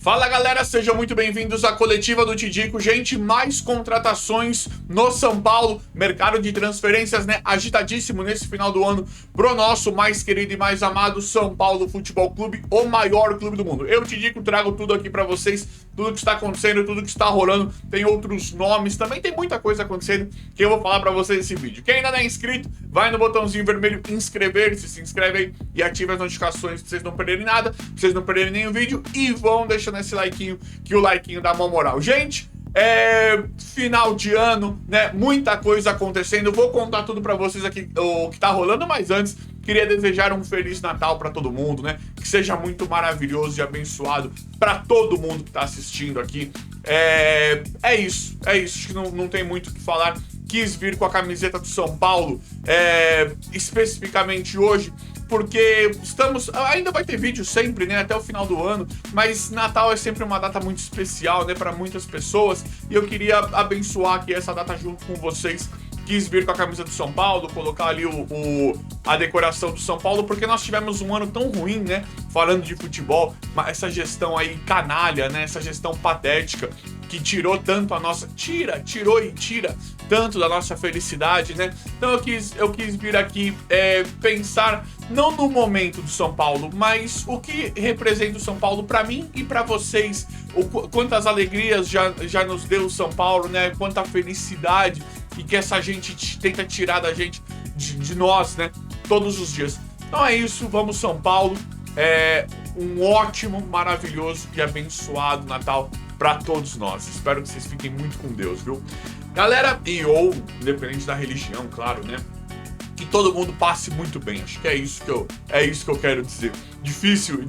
Fala galera, sejam muito bem-vindos à coletiva do Tidico. Gente, mais contratações no São Paulo, mercado de transferências, né, agitadíssimo nesse final do ano pro nosso mais querido e mais amado São Paulo Futebol Clube, o maior clube do mundo. Eu, Tidico, trago tudo aqui pra vocês, tudo que está acontecendo, tudo que está rolando, tem outros nomes, também tem muita coisa acontecendo que eu vou falar pra vocês nesse vídeo. Quem ainda não é inscrito, vai no botãozinho vermelho inscrever-se, se inscreve aí e ativa as notificações pra vocês não perderem nada, pra vocês não perderem nenhum vídeo e vão deixando esse likeinho, que o likeinho dá uma moral. Gente, final de ano, né, muita coisa acontecendo, eu vou contar tudo pra vocês aqui, o que tá rolando, mas antes, queria desejar um Feliz Natal pra todo mundo, né, que seja muito maravilhoso e abençoado pra todo mundo que tá assistindo aqui. É isso, acho que não tem muito o que falar. Quis vir com a camiseta do São Paulo, especificamente hoje, porque ainda vai ter vídeo sempre, né, até o final do ano, mas Natal é sempre uma data muito especial, né, para muitas pessoas, e eu queria abençoar aqui essa data junto com vocês. Quis vir com a camisa do São Paulo, colocar ali a decoração do São Paulo, porque nós tivemos um ano tão ruim, né, falando de futebol, essa gestão aí canalha, né, essa gestão patética, que tirou tanto a nossa... tirou e tira tanto da nossa felicidade, né? Então eu quis vir aqui pensar, não no momento do São Paulo, mas o que representa o São Paulo pra mim e pra vocês. Quantas alegrias já nos deu o São Paulo, né? Quanta felicidade e que essa gente tenta tirar da gente, de nós, né? Todos os dias. Então é isso, vamos São Paulo. Um ótimo, maravilhoso e abençoado Natal pra todos nós. Espero que vocês fiquem muito com Deus, viu? Galera, independente da religião, claro, né? Que todo mundo passe muito bem. Acho que é isso que eu quero dizer. Difícil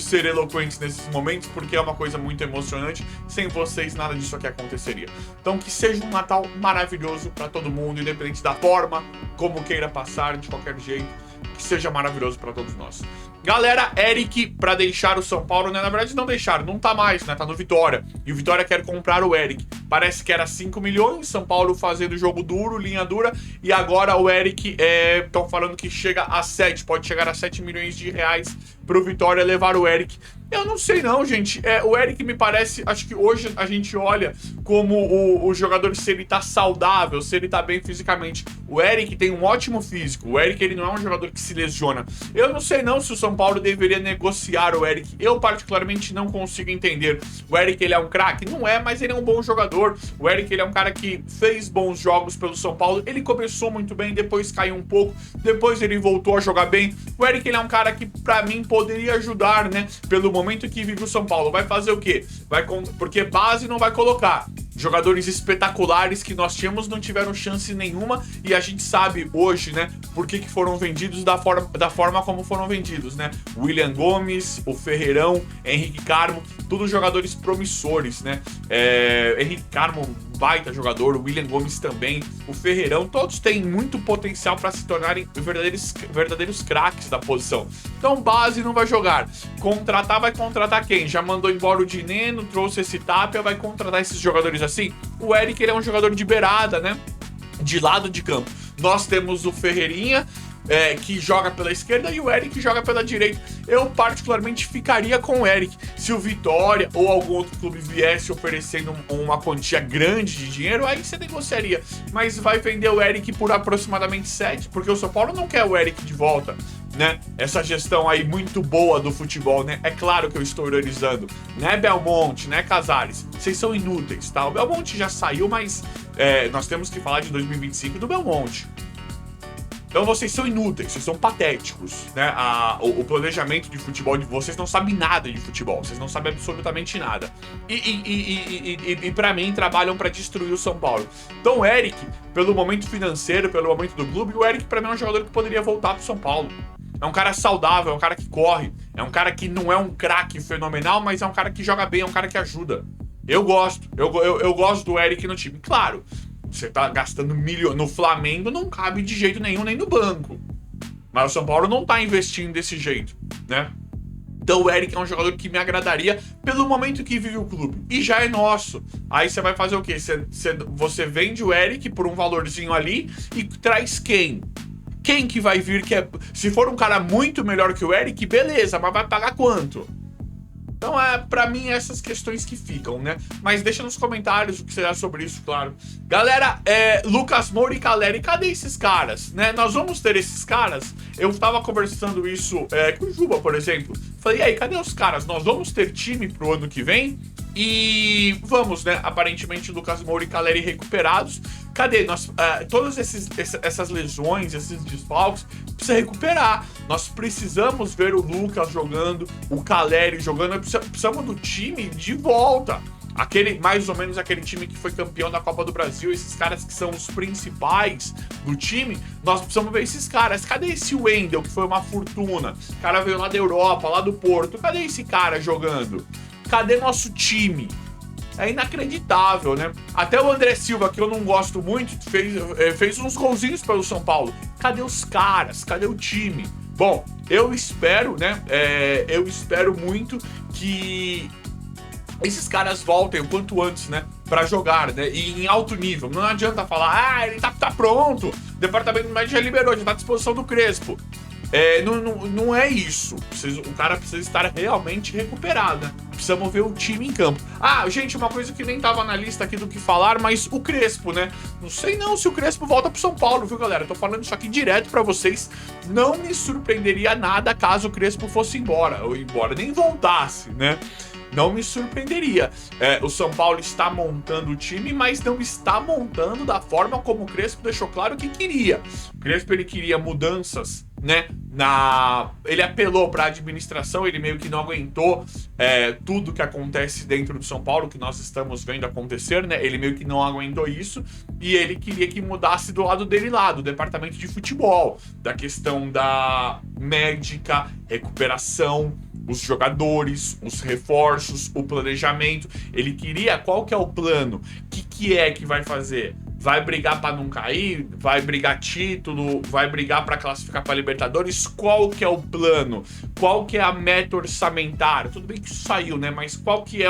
ser eloquente nesses momentos, porque é uma coisa muito emocionante. Sem vocês, nada disso aqui aconteceria. Então, que seja um Natal maravilhoso pra todo mundo, independente da forma, como queira passar, de qualquer jeito. Que seja maravilhoso pra todos nós. Galera, Eric pra deixar o São Paulo, né? Na verdade não deixaram, não tá mais, né? Tá no Vitória. E o Vitória quer comprar o Eric. Parece que era 5 milhões, São Paulo fazendo jogo duro, linha dura. E agora o Eric, estão falando que chega a 7, pode chegar a 7 milhões de reais pro Vitória levar o Eric. Eu não sei não, gente. O Eric me parece, acho que hoje a gente olha como o jogador, se ele tá saudável, se ele tá bem fisicamente. O Eric tem um ótimo físico. O Eric, ele não é um jogador que se lesiona. Eu não sei não se o São Paulo deveria negociar o Eric. Eu particularmente não consigo entender. O Eric, ele é um craque? Não é, mas ele é um bom jogador. O Eric, ele é um cara que fez bons jogos pelo São Paulo. Ele começou muito bem, depois caiu um pouco, depois ele voltou a jogar bem. O Eric, ele é um cara que, pra mim, poderia ajudar, né? Pelo momento que vive o São Paulo. Vai fazer o quê? Porque base não vai colocar. Jogadores espetaculares que nós tínhamos não tiveram chance nenhuma, e a gente sabe hoje, né, por que foram vendidos da forma como foram vendidos, né? William Gomes, o Ferreirão, Henrique Carmo, todos jogadores promissores, né? Henrique Carmo, baita jogador, o William Gomes também, o Ferreirão, todos têm muito potencial para se tornarem verdadeiros craques da posição. Então base não vai jogar. Vai contratar quem? Já mandou embora o Dineno, trouxe esse Tapia, vai contratar esses jogadores assim? O Eric, ele é um jogador de beirada, né? De lado de campo. Nós temos o Ferreirinha, que joga pela esquerda, e o Eric que joga pela direita. Eu particularmente ficaria com o Eric. Se o Vitória ou algum outro clube viesse oferecendo uma quantia grande de dinheiro, aí você negociaria. Mas vai vender o Eric por aproximadamente 7, porque o São Paulo não quer o Eric de volta, né? Essa gestão aí muito boa do futebol, né? É claro que eu estou ironizando, né, Belmonte, né, Casares? Vocês são inúteis, tá? O Belmonte já saiu, mas nós temos que falar de 2025 do Belmonte. Então vocês são inúteis, vocês são patéticos, né? O planejamento de futebol de vocês não sabe nada de futebol, vocês não sabem absolutamente nada. E pra mim trabalham pra destruir o São Paulo. Então o Eric, pelo momento financeiro, pelo momento do clube, o Eric pra mim é um jogador que poderia voltar pro São Paulo. É um cara saudável, é um cara que corre, é um cara que não é um craque fenomenal, mas é um cara que joga bem, é um cara que ajuda. Eu gosto, eu gosto do Eric no time. Claro, você tá gastando milhões. No Flamengo não cabe de jeito nenhum, nem no banco. Mas o São Paulo não tá investindo desse jeito, né? Então o Eric é um jogador que me agradaria pelo momento que vive o clube. E já é nosso. Aí você vai fazer o quê? Você vende o Eric por um valorzinho ali e traz quem? Quem que vai vir que é... Se for um cara muito melhor que o Eric, beleza, mas vai pagar quanto? Então, pra mim, essas questões que ficam, né? Mas deixa nos comentários o que você acha sobre isso, claro. Galera, Lucas Moura e Caleri, cadê esses caras, né? Nós vamos ter esses caras? Eu tava conversando isso com o Juba, por exemplo. Falei, e aí, cadê os caras? Nós vamos ter time pro ano que vem? E vamos, né? Aparentemente, Lucas Moura e Caleri recuperados. Cadê? Todas essas lesões, esses desfalques, precisa recuperar. Nós precisamos ver o Lucas jogando, o Caleri jogando. Precisamos do time de volta. Mais ou menos aquele time que foi campeão da Copa do Brasil, esses caras que são os principais do time, nós precisamos ver esses caras. Cadê esse Wendel, que foi uma fortuna? O cara veio lá da Europa, lá do Porto. Cadê esse cara jogando? Cadê nosso time? É inacreditável, né? Até o André Silva, que eu não gosto muito, fez uns golzinhos pelo São Paulo. Cadê os caras? Cadê o time? Bom, eu espero, né? Eu espero muito que esses caras voltem o quanto antes, né? Pra jogar, né? E em alto nível. Não adianta falar, ele tá pronto. O departamento médico já liberou, já tá à disposição do Crespo. Não é isso. O cara precisa estar realmente recuperado, né? Precisamos ver o time em campo. Gente, uma coisa que nem tava na lista aqui do que falar, mas o Crespo, né? Não sei não se o Crespo volta pro São Paulo, viu, galera? Tô falando isso aqui direto pra vocês. Não me surpreenderia nada caso o Crespo fosse embora. Ou embora, nem voltasse, né? Não me surpreenderia. O São Paulo está montando o time, mas não está montando da forma como o Crespo deixou claro que queria. O Crespo, ele queria mudanças, né? Ele apelou para a administração, ele meio que não aguentou tudo que acontece dentro do São Paulo, que nós estamos vendo acontecer, né? Ele meio que não aguentou isso e ele queria que mudasse do lado dele lá, do departamento de futebol, da questão da médica, recuperação, os jogadores, os reforços, o planejamento. Ele queria, qual que é o plano? O que é que vai fazer? Vai brigar para não cair? Vai brigar título? Vai brigar para classificar para Libertadores? Qual que é o plano? Qual que é a meta orçamentária? Tudo bem que isso saiu, né? Mas qual que é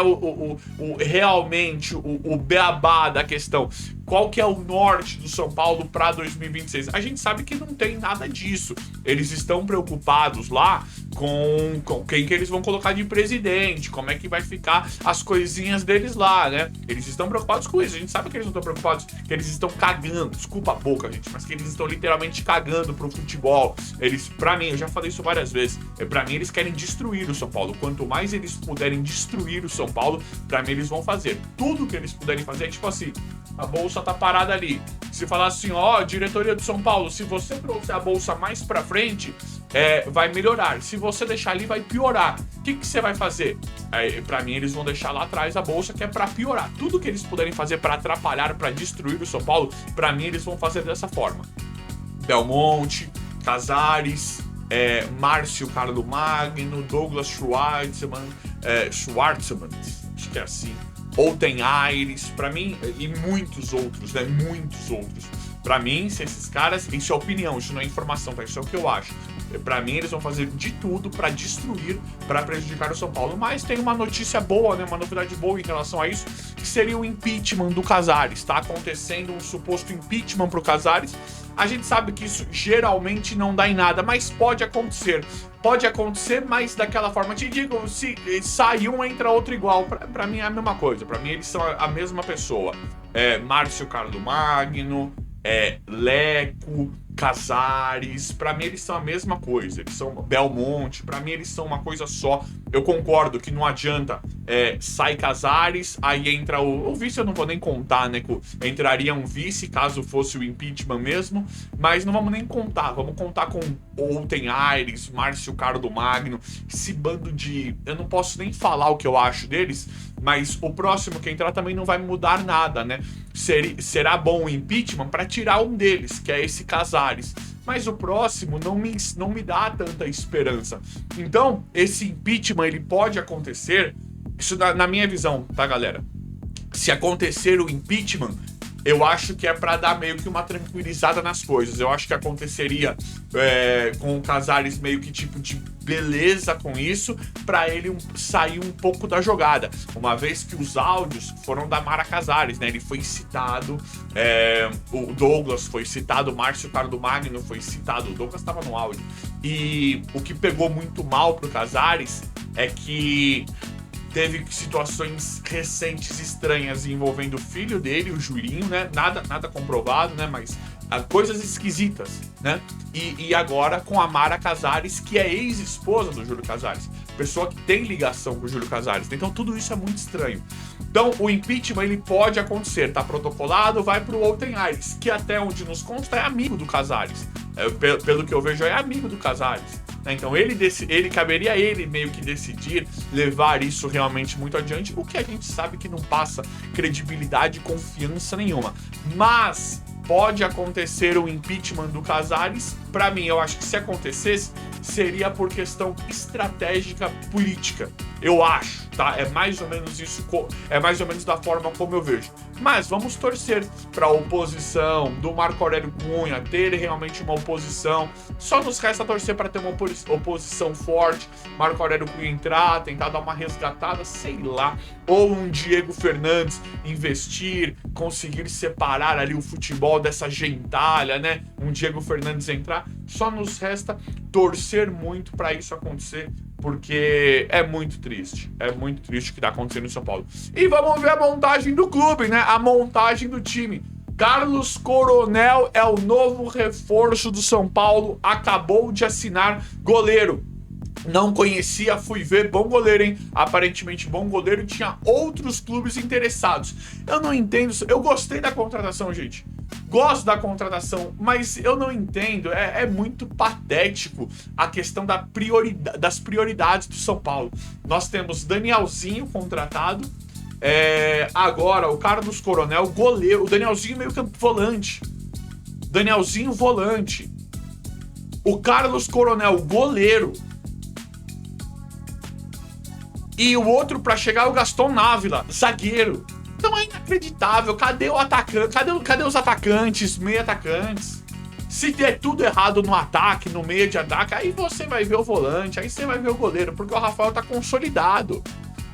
realmente o beabá da questão? Qual que é o norte do São Paulo para 2026? A gente sabe que não tem nada disso. Eles estão preocupados lá com quem que eles vão colocar de presidente, como é que vai ficar as coisinhas deles lá, né? Eles estão preocupados com isso. A gente sabe que eles não estão preocupados, que eles estão cagando, desculpa a boca, gente, mas que eles estão literalmente cagando pro futebol. Pra mim, eu já falei isso várias vezes, pra mim eles querem destruir o São Paulo. Quanto mais eles puderem destruir o São Paulo, pra mim eles vão fazer. Tudo que eles puderem fazer é tipo assim, a bolsa tá parada ali. Se falar assim, diretoria do São Paulo, se você trouxer a bolsa mais pra frente, vai melhorar. Se você deixar ali, vai piorar. O que você vai fazer? Pra mim, eles vão deixar lá atrás a bolsa, que é pra piorar. Tudo que eles puderem fazer pra atrapalhar, pra destruir o São Paulo, pra mim, eles vão fazer dessa forma. Belmonte, Casares, Márcio Carlo Magno, Douglas Schwartzman, acho que é assim, Outen Aires, pra mim, e muitos outros, né? Muitos outros. Pra mim, se esses caras, isso é opinião, isso não é informação, tá? Isso é o que eu acho. Pra mim, eles vão fazer de tudo pra destruir, pra prejudicar o São Paulo. Mas tem uma notícia boa, né? Uma novidade boa em relação a isso, que seria o impeachment do Casares. Tá acontecendo um suposto impeachment pro Casares. A gente sabe que isso geralmente não dá em nada, mas pode acontecer. Pode acontecer, mas daquela forma. Te digo, se sai um, entra outro igual. Pra mim é a mesma coisa. Pra mim eles são a mesma pessoa. Márcio Carlo Magno, Leco, Casares, pra mim eles são a mesma coisa. Eles são Belmonte, pra mim eles são uma coisa só. Eu concordo que não adianta sai Casares, aí entra o vice, eu não vou nem contar, né? Entraria um vice caso fosse o impeachment mesmo, mas não vamos nem contar. Vamos contar com Outen Aires, Márcio Carlo Magno, esse bando de... Eu não posso nem falar o que eu acho deles, mas o próximo que entrar também não vai mudar nada, né? Será bom o impeachment para tirar um deles, que é esse Casares. Mas o próximo não me dá tanta esperança. Então, esse impeachment, ele pode acontecer, isso na minha visão, tá, galera? Se acontecer o impeachment, eu acho que é pra dar meio que uma tranquilizada nas coisas. Eu acho que aconteceria com o Casares meio que tipo de beleza com isso, pra ele sair um pouco da jogada. Uma vez que os áudios foram da Mara Casares, né? Ele foi citado, o Douglas foi citado, o Márcio Carlo Magno foi citado, o Douglas tava no áudio. E o que pegou muito mal pro Casares é que teve situações recentes estranhas envolvendo o filho dele, o Julinho, né? Nada comprovado, né? Mas coisas esquisitas, né? E agora com a Mara Casares, que é ex-esposa do Júlio Casares, pessoa que tem ligação com o Júlio Casares. Então tudo isso é muito estranho. Então o impeachment ele pode acontecer, tá protocolado, vai pro Walter Aires, que até onde nos consta é amigo do Casares. Pelo que eu vejo é amigo do Casares. Então caberia a ele meio que decidir levar isso realmente muito adiante, o que a gente sabe que não passa credibilidade e confiança nenhuma. Mas pode acontecer o impeachment do Casares. Para mim, eu acho que se acontecesse, seria por questão estratégica política. Eu acho, tá? É mais ou menos isso, é mais ou menos da forma como eu vejo. Mas vamos torcer para a oposição do Marco Aurélio Cunha ter realmente uma oposição. Só nos resta torcer para ter uma oposição forte. Marco Aurélio Cunha entrar, tentar dar uma resgatada, sei lá. Ou um Diego Fernandes investir, conseguir separar ali o futebol dessa gentalha, né? Um Diego Fernandes entrar. Só nos resta torcer muito para isso acontecer, porque é muito triste o que tá acontecendo em São Paulo. E vamos ver a montagem do clube, né? A montagem do time. Carlos Coronel é o novo reforço do São Paulo, acabou de assinar goleiro. Não conhecia, fui ver, bom goleiro, hein? Aparentemente bom goleiro, tinha outros clubes interessados. Eu não entendo, eu gostei da contratação, gente. Gosto da contratação, mas eu não entendo, é muito patético a questão das prioridades do São Paulo. Nós temos Danielzinho contratado, agora o Carlos Coronel, goleiro, o Danielzinho meio campo volante. Danielzinho volante. O Carlos Coronel, goleiro. E o outro pra chegar é o Gaston Návila, zagueiro. Então é inacreditável. Cadê o atacante? Cadê os atacantes, meio atacantes? Se der tudo errado no ataque, no meio de ataque, aí você vai ver o volante, aí você vai ver o goleiro, porque o Rafael tá consolidado.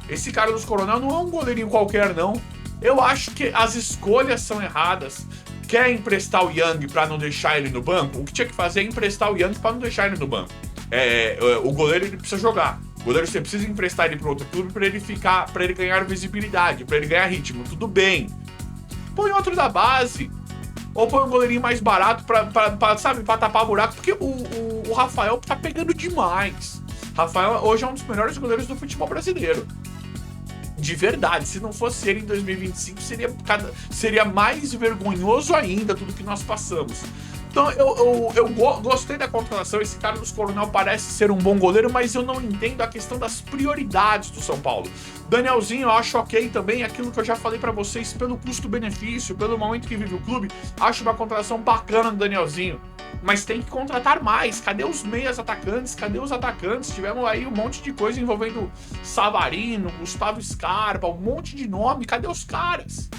Esse Carlos Coronel não é um goleirinho qualquer, não. Eu acho que as escolhas são erradas. Quer emprestar o Yang pra não deixar ele no banco? O que tinha que fazer é emprestar o Yang pra não deixar ele no banco. O goleiro ele precisa jogar. O goleiro você precisa emprestar ele para outro clube para ele ganhar visibilidade, para ele ganhar ritmo. Tudo bem. Põe outro da base. Ou põe um goleirinho mais barato para tapar buraco, porque o Rafael tá pegando demais. Rafael hoje é um dos melhores goleiros do futebol brasileiro. De verdade, se não fosse ele em 2025, seria mais vergonhoso ainda tudo que nós passamos. Então eu gostei da contratação. Esse Carlos Coronel parece ser um bom goleiro, mas eu não entendo a questão das prioridades do São Paulo. Danielzinho eu acho ok também, aquilo que eu já falei pra vocês, pelo custo-benefício, pelo momento que vive o clube, acho uma contratação bacana do Danielzinho. Mas tem que contratar mais. Cadê os meias atacantes? Cadê os atacantes? Tivemos aí um monte de coisa envolvendo Savarino, Gustavo Scarpa, um monte de nome. Cadê os caras?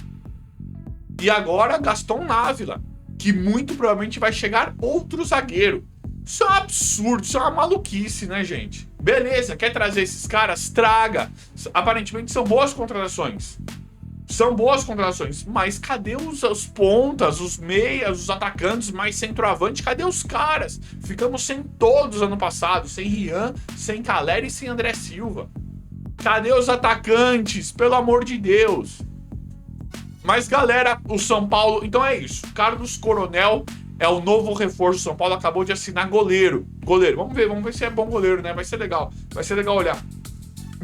E agora Gaston Návila, que muito provavelmente vai chegar outro zagueiro. Isso é um absurdo, isso é uma maluquice, né, gente? Beleza, quer trazer esses caras? Traga. Aparentemente são boas contratações. São boas contratações, mas cadê os pontas, os meias, os atacantes mais centroavante? Cadê os caras? Ficamos sem todos ano passado, sem Rian, sem Caleri e sem André Silva. Cadê os atacantes? Pelo amor de Deus. Mas galera, o São Paulo, então é isso. Carlos Coronel é o novo reforço. O São Paulo acabou de assinar goleiro. Vamos ver se é bom goleiro, né? Vai ser legal olhar.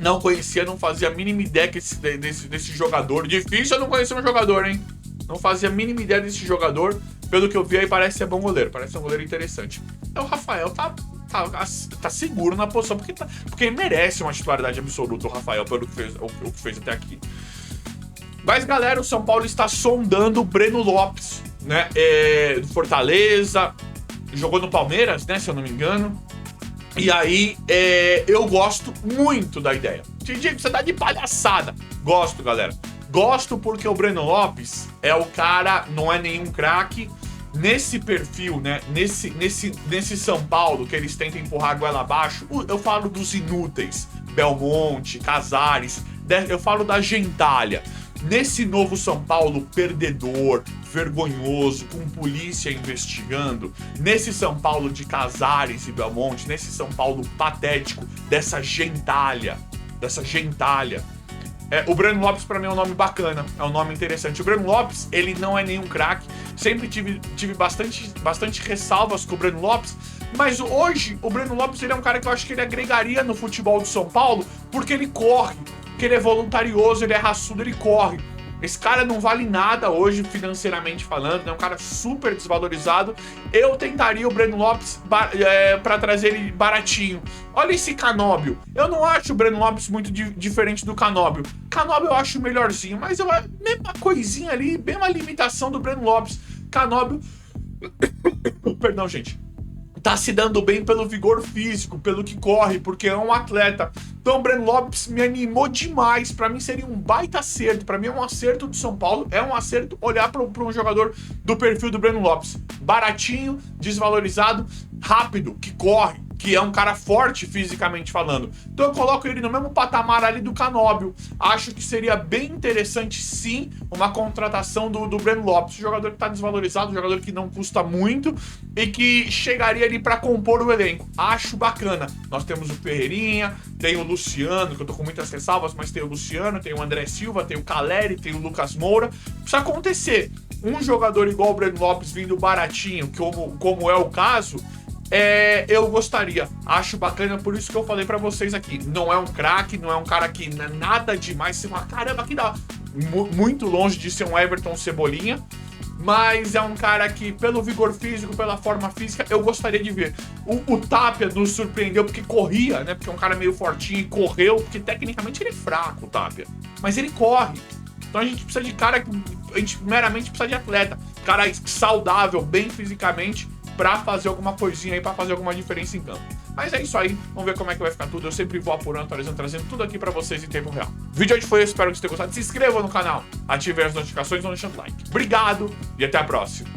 Não conhecia, não fazia a mínima ideia desse jogador. Difícil eu não conhecer um jogador, hein? Não fazia a mínima ideia desse jogador. Pelo que eu vi aí, parece ser bom goleiro. Parece ser um goleiro interessante. Então o Rafael tá seguro na posição, porque ele merece uma titularidade absoluta, o Rafael, pelo que fez até aqui. Mas galera, o São Paulo está sondando o Breno Lopes, né? Do Fortaleza, jogou no Palmeiras, né? Se eu não me engano. E aí, eu gosto muito da ideia. Diego, você tá de palhaçada. Gosto, galera. Gosto porque o Breno Lopes é o cara, não é nenhum craque. Nesse perfil, né? Nesse São Paulo que eles tentam empurrar a goela abaixo, eu falo dos inúteis. Belmonte, Casares, eu falo da gentalha. Nesse novo São Paulo perdedor, vergonhoso, com polícia investigando, nesse São Paulo de Casares e Belmonte, nesse São Paulo patético, dessa gentalha, dessa gentalha. O Breno Lopes pra mim é um nome bacana, é um nome interessante. O Breno Lopes, ele não é nenhum craque, sempre tive bastante ressalvas com o Breno Lopes, mas hoje o Breno Lopes ele é um cara que eu acho que ele agregaria no futebol do São Paulo, porque ele corre, porque ele é voluntarioso, ele é raçudo, ele corre. Esse cara não vale nada hoje, financeiramente falando, é um cara super desvalorizado. Eu tentaria o Breno Lopes pra trazer ele baratinho. Olha esse Canóbio. Eu não acho o Breno Lopes muito diferente do Canóbio. Canóbio eu acho melhorzinho, mas mesma coisinha ali, mesma limitação do Breno Lopes. Canóbio... Perdão, gente. Tá se dando bem pelo vigor físico, pelo que corre, porque é um atleta. Então o Breno Lopes me animou demais. Pra mim seria um baita acerto. Pra mim é um acerto do São Paulo. É um acerto olhar pra um jogador do perfil do Breno Lopes. Baratinho, desvalorizado, rápido, que corre, que é um cara forte fisicamente falando. Então eu coloco ele no mesmo patamar ali do Canóbio. Acho que seria bem interessante, sim, uma contratação do Breno Lopes. Um jogador que tá desvalorizado, um jogador que não custa muito e que chegaria ali pra compor o elenco. Acho bacana. Nós temos o Ferreirinha, tem o Luciano, que eu tô com muitas ressalvas, mas tem o Luciano, tem o André Silva, tem o Caleri, tem o Lucas Moura. Precisa acontecer. Um jogador igual o Breno Lopes vindo baratinho, como é o caso... eu gostaria, acho bacana, por isso que eu falei pra vocês aqui. Não é um craque, não é um cara que não é nada demais. Você fala, caramba, que dá. Muito longe de ser um Everton Cebolinha, mas é um cara que, pelo vigor físico, pela forma física, eu gostaria de ver. O Tapia nos surpreendeu porque corria, né? Porque é um cara meio fortinho e correu, porque tecnicamente ele é fraco, o Tapia. Mas ele corre. Então a gente precisa de cara que... A gente meramente precisa de atleta. Cara saudável, bem fisicamente, pra fazer alguma coisinha aí, pra fazer alguma diferença em campo. Mas é isso aí, vamos ver como é que vai ficar tudo. Eu sempre vou apurando, atualizando, trazendo tudo aqui pra vocês em tempo real. O vídeo hoje foi esse, espero que vocês tenham gostado. Se inscreva no canal, ative as notificações e não deixe o like. Obrigado e até a próxima.